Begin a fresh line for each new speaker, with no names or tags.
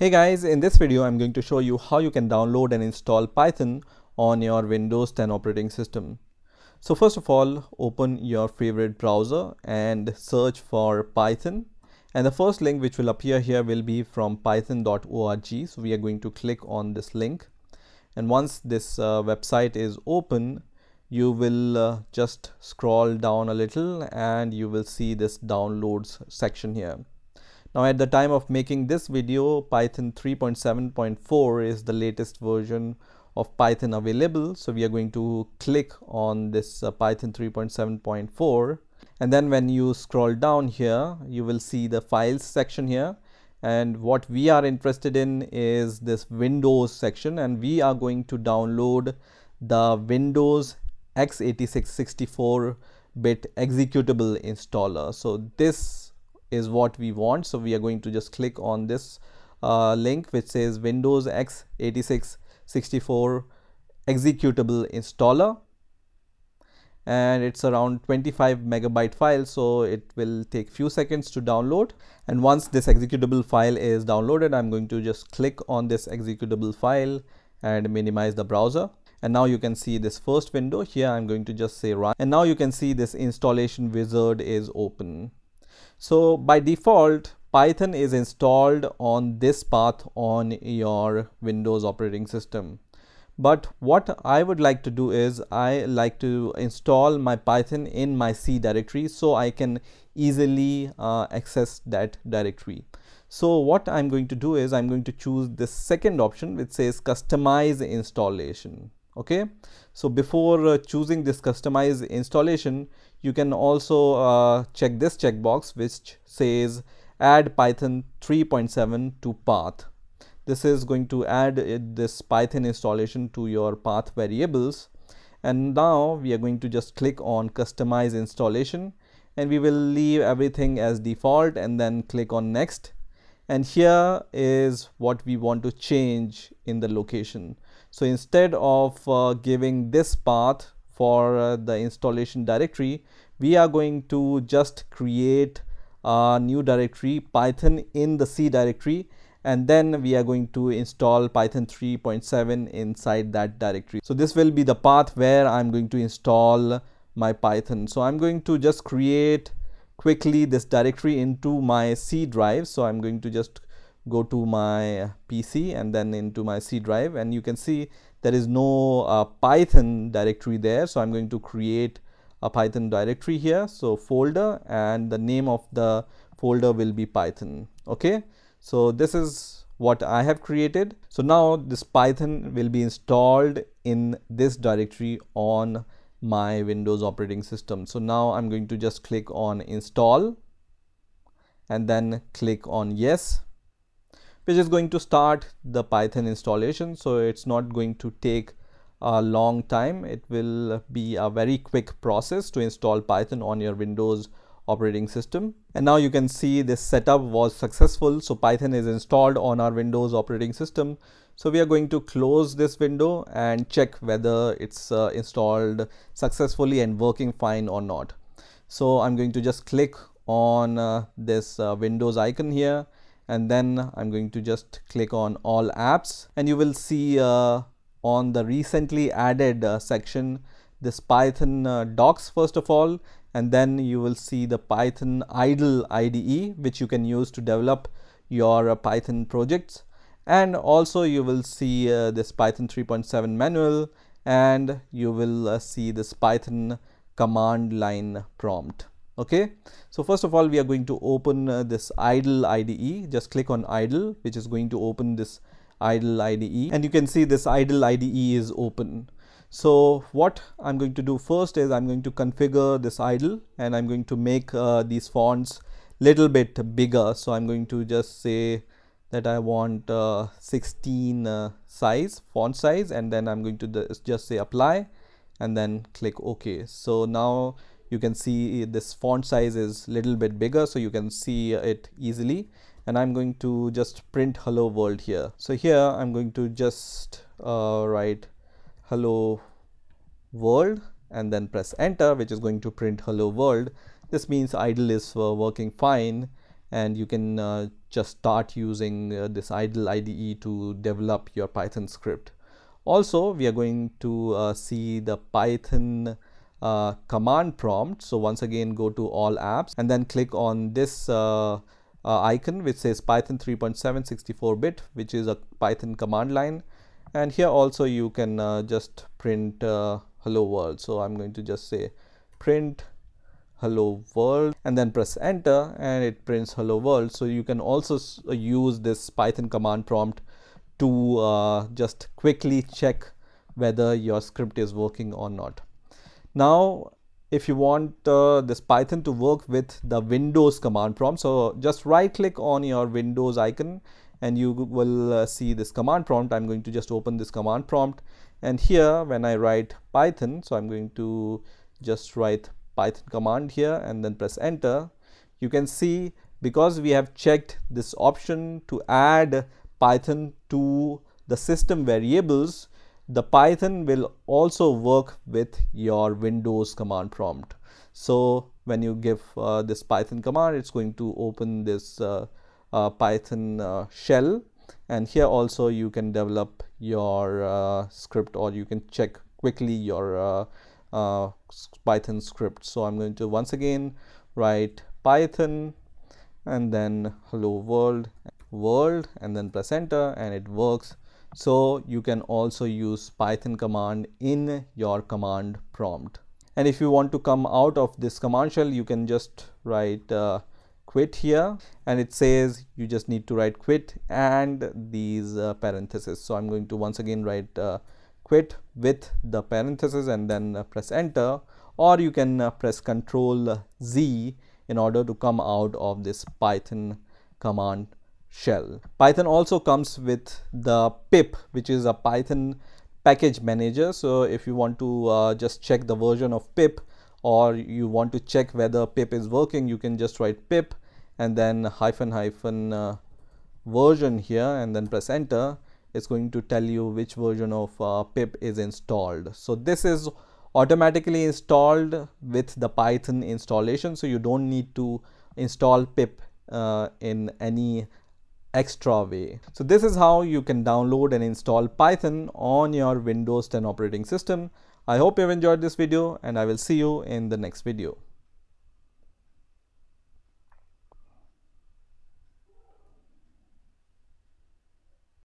Hey guys, in this video I'm going to show you how you can download and install Python on your Windows 10 operating system. So first of all, open your favorite browser and search for Python. And the first link which will appear here will be from python.org. So we are going to click on this link. And once this website is open, you will just scroll down a little and you will see this downloads section here. Now at the time of making this video, Python 3.7.4 is the latest version of Python available. So we are going to click on this Python 3.7.4, and then when you scroll down here, you will see the files section here. And what we are interested in is this Windows section, and we are going to download the Windows x86 64-bit executable installer. So this is what we want. So we are going to just click on this link which says Windows x86 64 executable installer, and it's around 25 megabyte file, so it will take few seconds to download. And once this executable file is downloaded, I'm going to just click on this executable file and minimize the browser. And now you can see this first window here. I'm going to just say run, and now you can see this installation wizard is open. So by default, Python is installed on this path on your Windows operating system. But what I would like to do is I like to install my Python in my C directory so I can easily access that directory. So what I'm going to do is I'm going to choose this second option which says customize installation. Okay, so before choosing this customize installation, you can also check this checkbox which says add Python 3.7 to path. This is going to add this Python installation to your path variables. And now we are going to just click on customize installation, and we will leave everything as default and then click on next. And here is what we want to change in the location. So instead of giving this path for the installation directory, we are going to just create a new directory Python in the C directory, and then we are going to install Python 3.7 inside that directory. So this will be the path where I'm going to install my Python. So I'm going to just create quickly this directory into my C drive. So I'm going to just go to my PC and then into my C drive, and you can see there is no Python directory there. So I'm going to create a Python directory here. So folder, and the name of the folder will be Python. Okay, so this is what I have created. So now this Python will be installed in this directory on my Windows operating system. So now I'm going to just click on install and then click on yes, which is going to start the Python installation. So it's not going to take a long time. It will be a very quick process to install Python on your Windows operating system. And now you can see this setup was successful. So Python is installed on our Windows operating system. So we are going to close this window and check whether it's installed successfully and working fine or not. So I'm going to just click on this Windows icon here, and then I'm going to just click on all apps, and you will see on the recently added section this Python docs first of all, and then you will see the Python idle IDE which you can use to develop your Python projects. And also you will see this Python 3.7 manual, and you will see this Python command line prompt. Okay, so first of all we are going to open this idle IDE. Just click on idle, which is going to open this idle IDE, and you can see this idle IDE is open. So what I'm going to do first is I'm going to configure this idle, and I'm going to make these fonts little bit bigger. So I'm going to just say that I want 16 font size, and then I'm going to just say apply and then click OK. So now you can see this font size is little bit bigger, so you can see it easily. And I'm going to just print hello world here. So here I'm going to just write hello world and then press enter, which is going to print hello world. This means idle is working fine, and you can just start using this idle IDE to develop your Python script. Also, we are going to see the Python command prompt. So once again, go to all apps and then click on this icon which says Python 3.7 64-bit, which is a Python command line. And here also you can just print hello world. So I'm going to just say print hello world and then press enter, and it prints hello world. So you can also use this Python command prompt to just quickly check whether your script is working or not. Now, if you want this Python to work with the Windows command prompt, so just right click on your Windows icon and you will see this command prompt. I'm going to just open this command prompt, and here when I write Python, so I'm going to just write Python command here and then press enter. You can see, because we have checked this option to add Python to the system variables, the Python will also work with your Windows command prompt. So when you give this Python command, it's going to open this Python shell, and here also you can develop your script, or you can check quickly your Python script. So I'm going to once again write Python and then hello world and then press enter, and it works. So you can also use Python command in your command prompt. And if you want to come out of this command shell, you can just write quit here, and it says you just need to write quit and these parentheses. So I'm going to once again write quit with the parentheses and then press enter, or you can press Ctrl Z in order to come out of this Python command shell. Python also comes with the pip, which is a Python package manager. So if you want to just check the version of pip, or you want to check whether pip is working, you can just write pip and then -- version here and then press enter. It's going to tell you which version of pip is installed. So this is automatically installed with the Python installation, so you don't need to install pip in any extra way. So this is how you can download and install Python on your Windows 10 operating system. I hope you've enjoyed this video, and I will see you in the next video.